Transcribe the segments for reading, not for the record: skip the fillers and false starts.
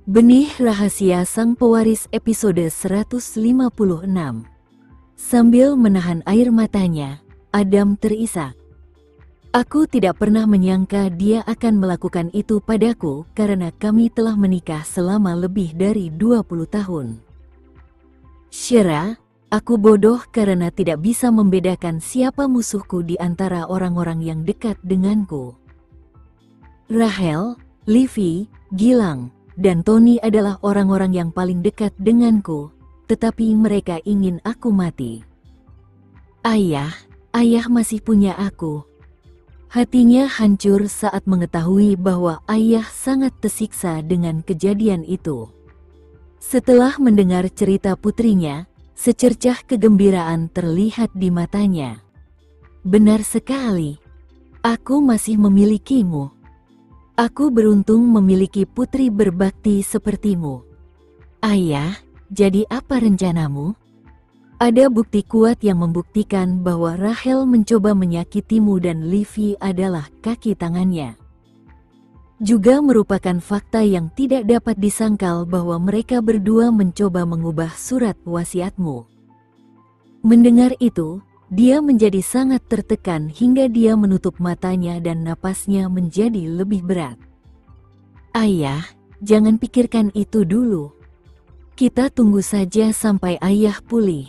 Benih Rahasia Sang Pewaris episode 156. Sambil menahan air matanya, Adam terisak. Aku tidak pernah menyangka dia akan melakukan itu padaku karena kami telah menikah selama lebih dari 20 tahun. Shira, aku bodoh karena tidak bisa membedakan siapa musuhku di antara orang-orang yang dekat denganku. Rachel, Livy, Gilang, dan Tony adalah orang-orang yang paling dekat denganku, tetapi mereka ingin aku mati. Ayah masih punya aku. Hatinya hancur saat mengetahui bahwa ayah sangat tersiksa dengan kejadian itu. Setelah mendengar cerita putrinya, secercah kegembiraan terlihat di matanya. Benar sekali, aku masih memilikimu. Aku beruntung memiliki putri berbakti sepertimu. Ayah, jadi apa rencanamu? Ada bukti kuat yang membuktikan bahwa Rachel mencoba menyakitimu dan Livy adalah kaki tangannya. Juga merupakan fakta yang tidak dapat disangkal bahwa mereka berdua mencoba mengubah surat wasiatmu. Mendengar itu, dia menjadi sangat tertekan hingga dia menutup matanya dan napasnya menjadi lebih berat. Ayah, jangan pikirkan itu dulu. Kita tunggu saja sampai ayah pulih.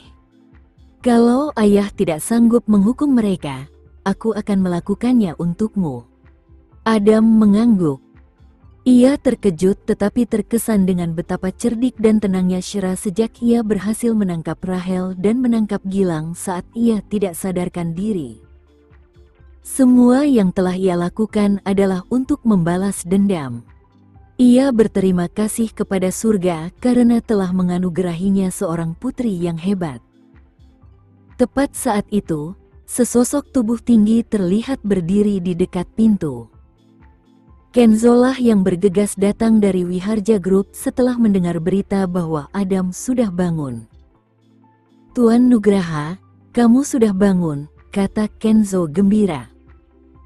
Kalau ayah tidak sanggup menghukum mereka, aku akan melakukannya untukmu. Adam mengangguk. Ia terkejut tetapi terkesan dengan betapa cerdik dan tenangnya Shira sejak ia berhasil menangkap Rachel dan menangkap Gilang saat ia tidak sadarkan diri. Semua yang telah ia lakukan adalah untuk membalas dendam. Ia berterima kasih kepada surga karena telah menganugerahinya seorang putri yang hebat. Tepat saat itu, sesosok tubuh tinggi terlihat berdiri di dekat pintu. Kenzo lah yang bergegas datang dari Wiharja Group setelah mendengar berita bahwa Adam sudah bangun. Tuan Nugraha, kamu sudah bangun, kata Kenzo gembira.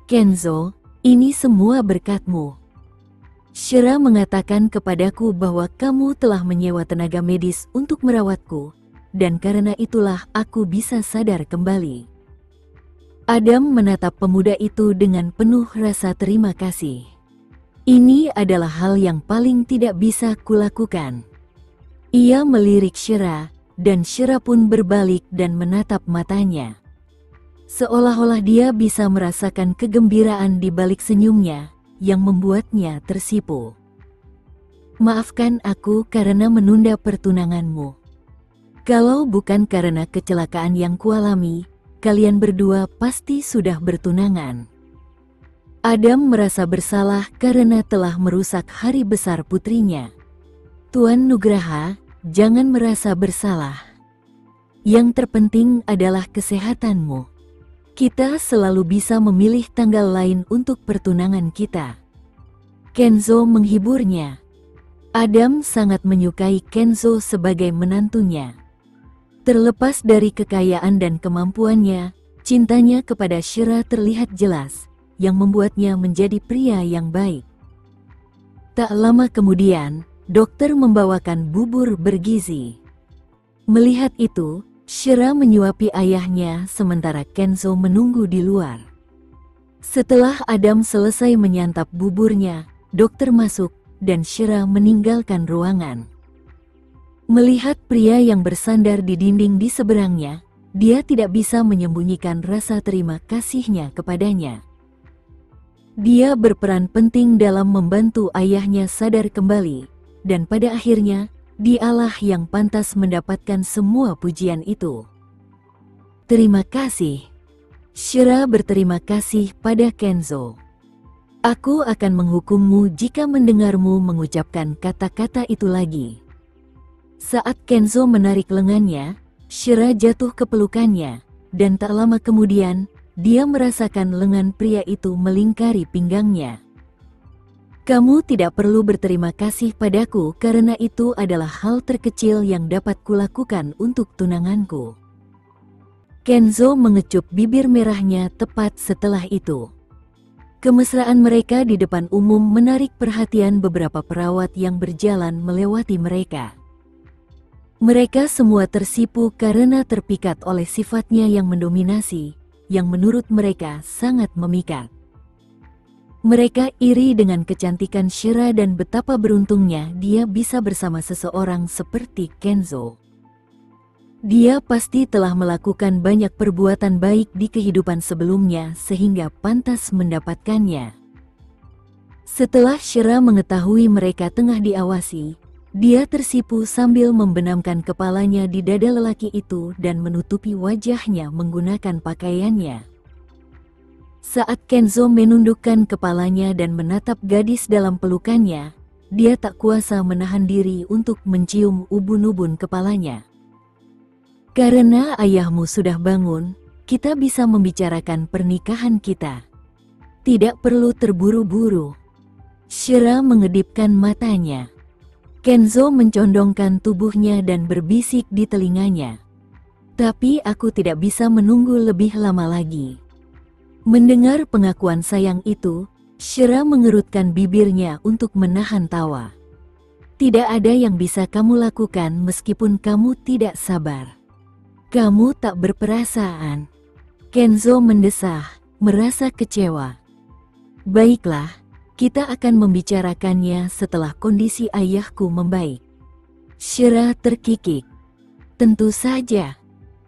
Kenzo, ini semua berkatmu. Shira mengatakan kepadaku bahwa kamu telah menyewa tenaga medis untuk merawatku, dan karena itulah aku bisa sadar kembali. Adam menatap pemuda itu dengan penuh rasa terima kasih. Ini adalah hal yang paling tidak bisa kulakukan. Ia melirik Shira, dan Shira pun berbalik dan menatap matanya. Seolah-olah dia bisa merasakan kegembiraan di balik senyumnya, yang membuatnya tersipu. Maafkan aku karena menunda pertunanganmu. Kalau bukan karena kecelakaan yang kualami, kalian berdua pasti sudah bertunangan. Adam merasa bersalah karena telah merusak hari besar putrinya. Tuan Nugraha, jangan merasa bersalah. Yang terpenting adalah kesehatanmu. Kita selalu bisa memilih tanggal lain untuk pertunangan kita. Kenzo menghiburnya. Adam sangat menyukai Kenzo sebagai menantunya. Terlepas dari kekayaan dan kemampuannya, cintanya kepada Shira terlihat jelas, yang membuatnya menjadi pria yang baik. Tak lama kemudian, dokter membawakan bubur bergizi. Melihat itu, Shira menyuapi ayahnya sementara Kenzo menunggu di luar. Setelah Adam selesai menyantap buburnya, dokter masuk dan Shira meninggalkan ruangan. Melihat pria yang bersandar di dinding di seberangnya, dia tidak bisa menyembunyikan rasa terima kasihnya kepadanya. Dia berperan penting dalam membantu ayahnya sadar kembali, dan pada akhirnya, dialah yang pantas mendapatkan semua pujian itu. Terima kasih. Shira berterima kasih pada Kenzo. Aku akan menghukummu jika mendengarmu mengucapkan kata-kata itu lagi. Saat Kenzo menarik lengannya, Shira jatuh ke pelukannya, dan tak lama kemudian, dia merasakan lengan pria itu melingkari pinggangnya. Kamu tidak perlu berterima kasih padaku karena itu adalah hal terkecil yang dapat kulakukan untuk tunanganku. Kenzo mengecup bibir merahnya tepat setelah itu. Kemesraan mereka di depan umum menarik perhatian beberapa perawat yang berjalan melewati mereka. Mereka semua tersipu karena terpikat oleh sifatnya yang mendominasi, yang menurut mereka sangat memikat. Mereka iri dengan kecantikan Shira dan betapa beruntungnya dia bisa bersama seseorang seperti Kenzo. Dia pasti telah melakukan banyak perbuatan baik di kehidupan sebelumnya sehingga pantas mendapatkannya. Setelah Shira mengetahui mereka tengah diawasi, dia tersipu sambil membenamkan kepalanya di dada lelaki itu dan menutupi wajahnya menggunakan pakaiannya. Saat Kenzo menundukkan kepalanya dan menatap gadis dalam pelukannya, dia tak kuasa menahan diri untuk mencium ubun-ubun kepalanya. Karena ayahmu sudah bangun, kita bisa membicarakan pernikahan kita. Tidak perlu terburu-buru. Shira mengedipkan matanya. Kenzo mencondongkan tubuhnya dan berbisik di telinganya. Tapi aku tidak bisa menunggu lebih lama lagi. Mendengar pengakuan sayang itu, Shira mengerutkan bibirnya untuk menahan tawa. Tidak ada yang bisa kamu lakukan meskipun kamu tidak sabar. Kamu tak berperasaan. Kenzo mendesah, merasa kecewa. Baiklah, kita akan membicarakannya setelah kondisi ayahku membaik. Shira terkikik. Tentu saja.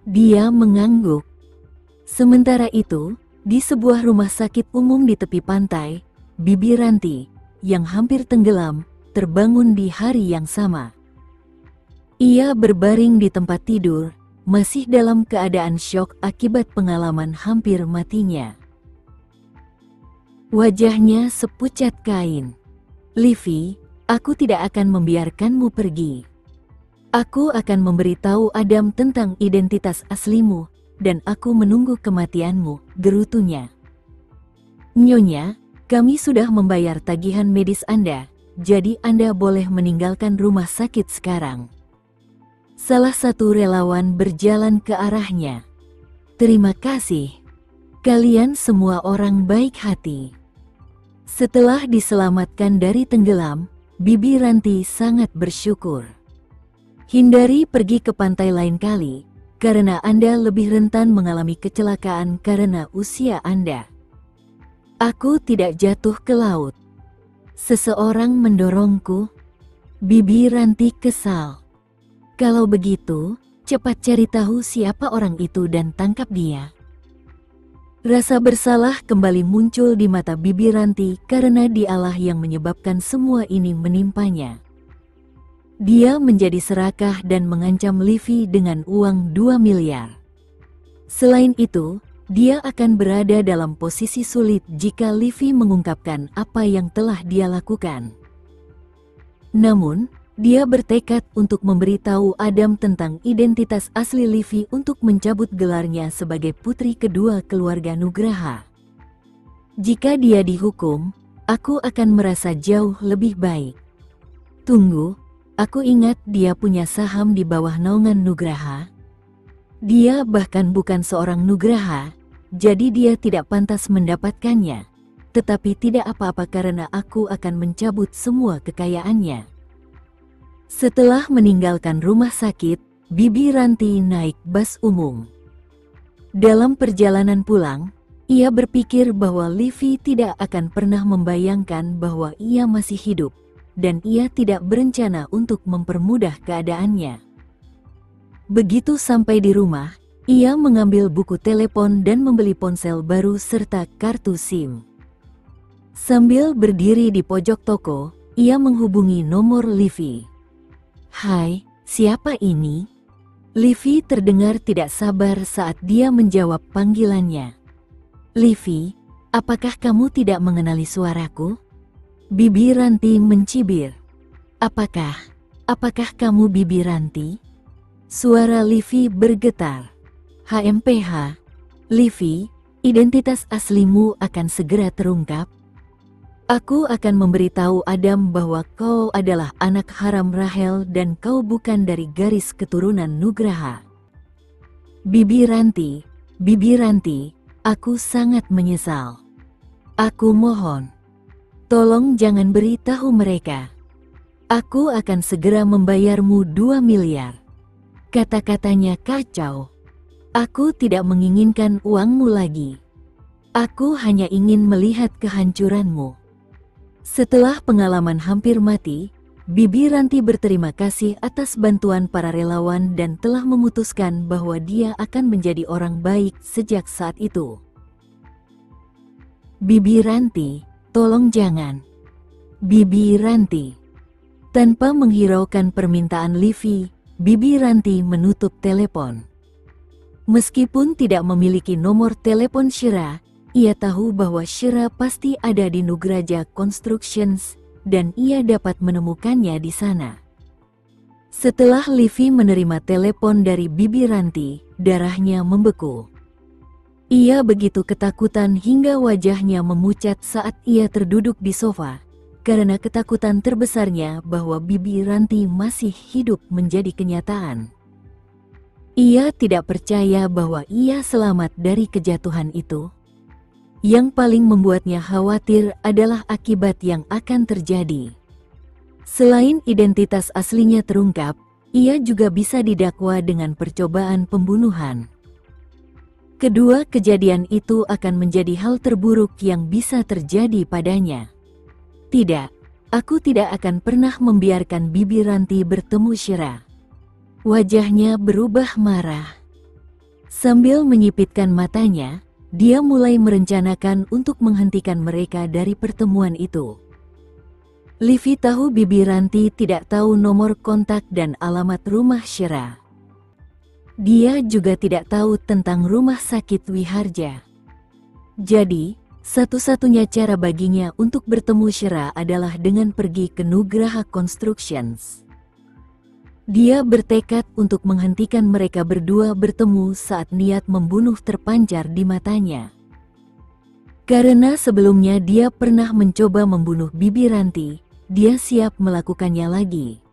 Dia mengangguk. Sementara itu, di sebuah rumah sakit umum di tepi pantai, Bibi Ranti, yang hampir tenggelam, terbangun di hari yang sama. Ia berbaring di tempat tidur, masih dalam keadaan syok akibat pengalaman hampir matinya. Wajahnya sepucat kain. Livy, aku tidak akan membiarkanmu pergi. Aku akan memberitahu Adam tentang identitas aslimu, dan aku menunggu kematianmu, gerutunya. Nyonya, kami sudah membayar tagihan medis Anda, jadi Anda boleh meninggalkan rumah sakit sekarang. Salah satu relawan berjalan ke arahnya. Terima kasih. Kalian semua orang baik hati. Setelah diselamatkan dari tenggelam, Bibi Ranti sangat bersyukur. Hindari pergi ke pantai lain kali, karena Anda lebih rentan mengalami kecelakaan karena usia Anda. Aku tidak jatuh ke laut. Seseorang mendorongku. Bibi Ranti kesal. Kalau begitu, cepat cari tahu siapa orang itu dan tangkap dia. Rasa bersalah kembali muncul di mata Bibi Ranti karena dialah yang menyebabkan semua ini menimpanya. Dia menjadi serakah dan mengancam Livy dengan uang 2 miliar. Selain itu, dia akan berada dalam posisi sulit jika Livy mengungkapkan apa yang telah dia lakukan. Namun, dia bertekad untuk memberitahu Adam tentang identitas asli Livy untuk mencabut gelarnya sebagai putri kedua keluarga Nugraha. Jika dia dihukum, aku akan merasa jauh lebih baik. Tunggu, aku ingat dia punya saham di bawah naungan Nugraha. Dia bahkan bukan seorang Nugraha, jadi dia tidak pantas mendapatkannya. Tetapi tidak apa-apa karena aku akan mencabut semua kekayaannya. Setelah meninggalkan rumah sakit, Bibi Ranti naik bus umum. Dalam perjalanan pulang, ia berpikir bahwa Livy tidak akan pernah membayangkan bahwa ia masih hidup, dan ia tidak berencana untuk mempermudah keadaannya. Begitu sampai di rumah, ia mengambil buku telepon dan membeli ponsel baru serta kartu SIM. Sambil berdiri di pojok toko, ia menghubungi nomor Livy. Hai, siapa ini? Livy terdengar tidak sabar saat dia menjawab panggilannya. Livy, apakah kamu tidak mengenali suaraku? Bibi Ranti mencibir. Apakah kamu Bibi Ranti? Suara Livy bergetar. HMPH, Livy, identitas aslimu akan segera terungkap. Aku akan memberitahu Adam bahwa kau adalah anak haram Rahel dan kau bukan dari garis keturunan Nugraha. Bibi Ranti, aku sangat menyesal. Aku mohon, tolong jangan beritahu mereka. Aku akan segera membayarmu 2 miliar. Kata-katanya kacau. Aku tidak menginginkan uangmu lagi. Aku hanya ingin melihat kehancuranmu. Setelah pengalaman hampir mati, Bibi Ranti berterima kasih atas bantuan para relawan dan telah memutuskan bahwa dia akan menjadi orang baik sejak saat itu. Bibi Ranti, tolong jangan. Bibi Ranti. Tanpa menghiraukan permintaan Livi, Bibi Ranti menutup telepon. Meskipun tidak memiliki nomor telepon Shira, ia tahu bahwa Shira pasti ada di Nugraja Constructions dan ia dapat menemukannya di sana. Setelah Livi menerima telepon dari Bibi Ranti, darahnya membeku. Ia begitu ketakutan hingga wajahnya memucat saat ia terduduk di sofa, karena ketakutan terbesarnya bahwa Bibi Ranti masih hidup menjadi kenyataan. Ia tidak percaya bahwa ia selamat dari kejatuhan itu. Yang paling membuatnya khawatir adalah akibat yang akan terjadi. Selain identitas aslinya terungkap, ia juga bisa didakwa dengan percobaan pembunuhan. Kedua kejadian itu akan menjadi hal terburuk yang bisa terjadi padanya. Tidak, aku tidak akan pernah membiarkan Bibi Ranti bertemu Shira. Wajahnya berubah marah. Sambil menyipitkan matanya, dia mulai merencanakan untuk menghentikan mereka dari pertemuan itu. Livi tahu Bibi Ranti tidak tahu nomor kontak dan alamat rumah Shira. Dia juga tidak tahu tentang rumah sakit Wiharja. Jadi, satu-satunya cara baginya untuk bertemu Shira adalah dengan pergi ke Nugraha Constructions. Dia bertekad untuk menghentikan mereka berdua bertemu saat niat membunuh terpancar di matanya. Karena sebelumnya dia pernah mencoba membunuh Bibi Ranti, dia siap melakukannya lagi.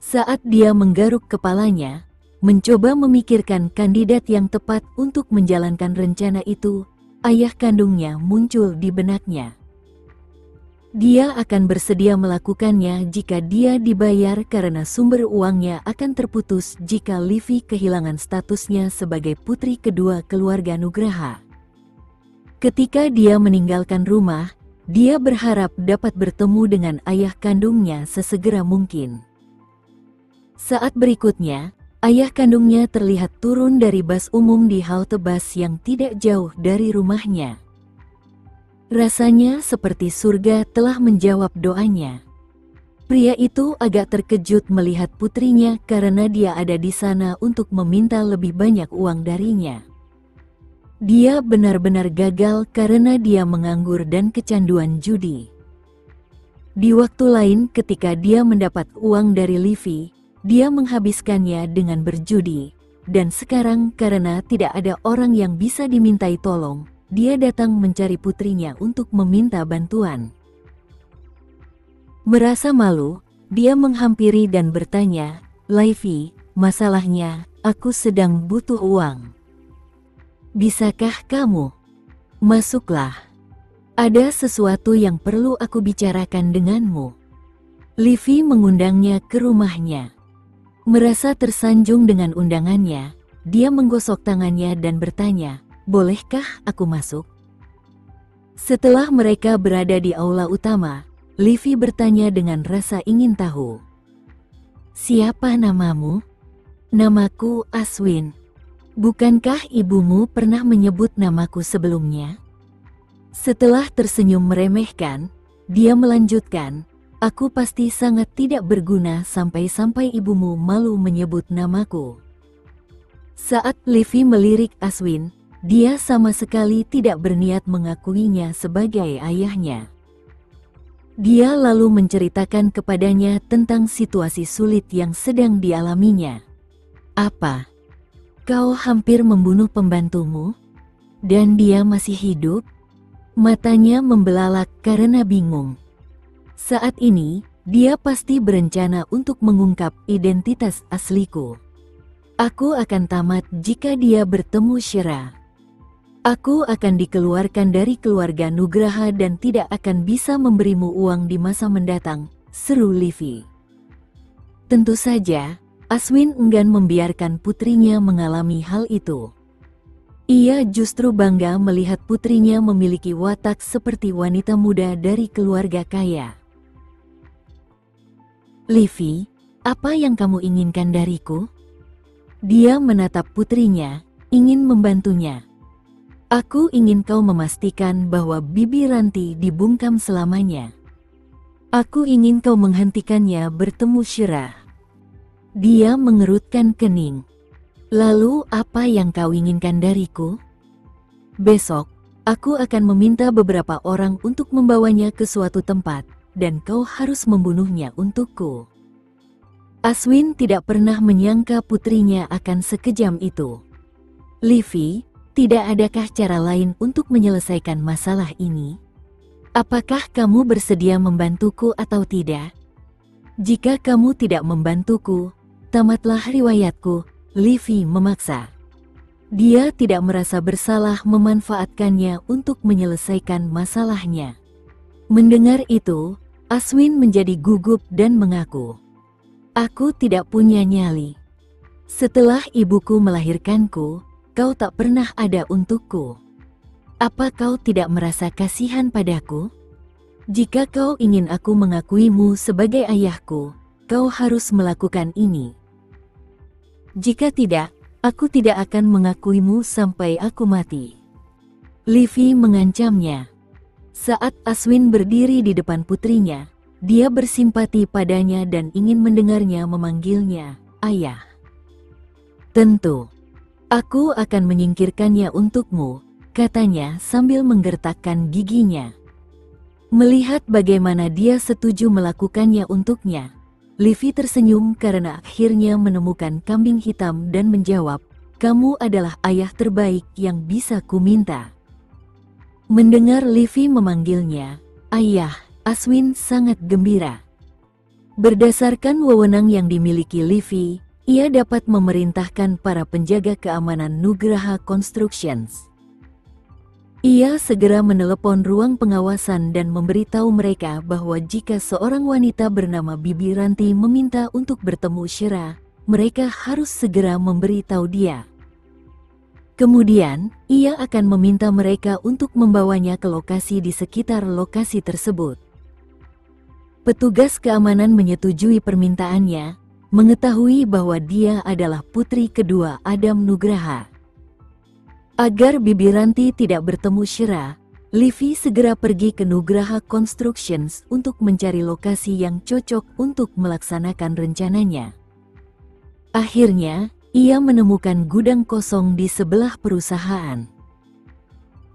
Saat dia menggaruk kepalanya, mencoba memikirkan kandidat yang tepat untuk menjalankan rencana itu, ayah kandungnya muncul di benaknya. Dia akan bersedia melakukannya jika dia dibayar karena sumber uangnya akan terputus jika Livi kehilangan statusnya sebagai putri kedua keluarga Nugraha. Ketika dia meninggalkan rumah, dia berharap dapat bertemu dengan ayah kandungnya sesegera mungkin. Saat berikutnya, ayah kandungnya terlihat turun dari bus umum di halte bus yang tidak jauh dari rumahnya. Rasanya seperti surga telah menjawab doanya. Pria itu agak terkejut melihat putrinya karena dia ada di sana untuk meminta lebih banyak uang darinya. Dia benar-benar gagal karena dia menganggur dan kecanduan judi. Di waktu lain ketika dia mendapat uang dari Livi, dia menghabiskannya dengan berjudi. Dan sekarang karena tidak ada orang yang bisa dimintai tolong, dia datang mencari putrinya untuk meminta bantuan. Merasa malu, dia menghampiri dan bertanya, "Livi, masalahnya, aku sedang butuh uang. Bisakah kamu? Masuklah. Ada sesuatu yang perlu aku bicarakan denganmu." Livi mengundangnya ke rumahnya. Merasa tersanjung dengan undangannya, dia menggosok tangannya dan bertanya, "Bolehkah aku masuk?" Setelah mereka berada di aula utama, Livi bertanya dengan rasa ingin tahu. "Siapa namamu?" "Namaku Aswin." "Bukankah ibumu pernah menyebut namaku sebelumnya?" Setelah tersenyum meremehkan, dia melanjutkan, "Aku pasti sangat tidak berguna sampai-sampai ibumu malu menyebut namaku." Saat Livi melirik Aswin, dia sama sekali tidak berniat mengakuinya sebagai ayahnya. Dia lalu menceritakan kepadanya tentang situasi sulit yang sedang dialaminya. "Apa? Kau hampir membunuh pembantumu? Dan dia masih hidup?" Matanya membelalak karena bingung. Saat ini, dia pasti berencana untuk mengungkap identitas asliku. "Aku akan tamat jika dia bertemu Shira." Aku akan dikeluarkan dari keluarga Nugraha dan tidak akan bisa memberimu uang di masa mendatang, seru Livi. Tentu saja, Aswin enggan membiarkan putrinya mengalami hal itu. Ia justru bangga melihat putrinya memiliki watak seperti wanita muda dari keluarga kaya. Livi, apa yang kamu inginkan dariku? Dia menatap putrinya, ingin membantunya. Aku ingin kau memastikan bahwa Bibi Ranti dibungkam selamanya. Aku ingin kau menghentikannya bertemu Syirah. Dia mengerutkan kening. Lalu apa yang kau inginkan dariku? Besok, aku akan meminta beberapa orang untuk membawanya ke suatu tempat, dan kau harus membunuhnya untukku. Aswin tidak pernah menyangka putrinya akan sekejam itu. Livi, tidak adakah cara lain untuk menyelesaikan masalah ini? Apakah kamu bersedia membantuku atau tidak? Jika kamu tidak membantuku, tamatlah riwayatku, Livi memaksa. Dia tidak merasa bersalah memanfaatkannya untuk menyelesaikan masalahnya. Mendengar itu, Aswin menjadi gugup dan mengaku, "Aku tidak punya nyali. Setelah ibuku melahirkanku, kau tak pernah ada untukku. Apa kau tidak merasa kasihan padaku? Jika kau ingin aku mengakuimu sebagai ayahku, kau harus melakukan ini. Jika tidak, aku tidak akan mengakuimu sampai aku mati." Livi mengancamnya. Saat Aswin berdiri di depan putrinya, dia bersimpati padanya dan ingin mendengarnya memanggilnya, "Ayah." "Tentu. Aku akan menyingkirkannya untukmu," katanya sambil menggertakkan giginya. Melihat bagaimana dia setuju melakukannya untuknya, Livi tersenyum karena akhirnya menemukan kambing hitam dan menjawab, "Kamu adalah ayah terbaik yang bisa kuminta." Mendengar Livi memanggilnya ayah, Aswin sangat gembira. Berdasarkan wewenang yang dimiliki Livi, ia dapat memerintahkan para penjaga keamanan Nugraha Constructions. Ia segera menelepon ruang pengawasan dan memberitahu mereka bahwa jika seorang wanita bernama Bibi Ranti meminta untuk bertemu Syirah, mereka harus segera memberitahu dia. Kemudian, ia akan meminta mereka untuk membawanya ke lokasi di sekitar lokasi tersebut. Petugas keamanan menyetujui permintaannya, mengetahui bahwa dia adalah putri kedua Adam Nugraha. Agar Bibi Ranti tidak bertemu Syirah, Livi segera pergi ke Nugraha Constructions untuk mencari lokasi yang cocok untuk melaksanakan rencananya. Akhirnya, ia menemukan gudang kosong di sebelah perusahaan.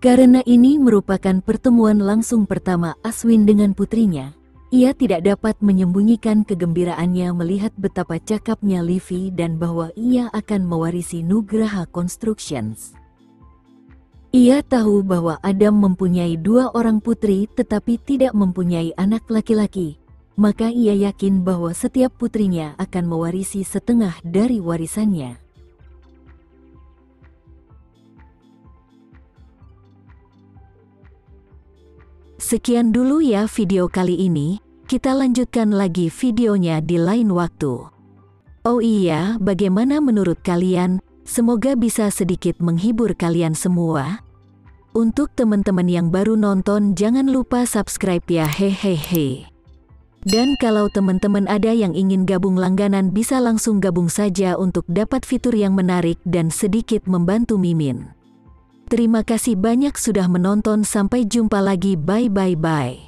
Karena ini merupakan pertemuan langsung pertama Aswin dengan putrinya, ia tidak dapat menyembunyikan kegembiraannya melihat betapa cakapnya Livi dan bahwa ia akan mewarisi Nugraha Constructions. Ia tahu bahwa Adam mempunyai 2 orang putri tetapi tidak mempunyai anak laki-laki, maka ia yakin bahwa setiap putrinya akan mewarisi setengah dari warisannya. Sekian dulu ya video kali ini, kita lanjutkan lagi videonya di lain waktu. Oh iya, bagaimana menurut kalian? Semoga bisa sedikit menghibur kalian semua. Untuk teman-teman yang baru nonton, jangan lupa subscribe ya, hehehe. Dan kalau teman-teman ada yang ingin gabung langganan, bisa langsung gabung saja untuk dapat fitur yang menarik dan sedikit membantu Mimin. Terima kasih banyak sudah menonton, sampai jumpa lagi, bye bye bye.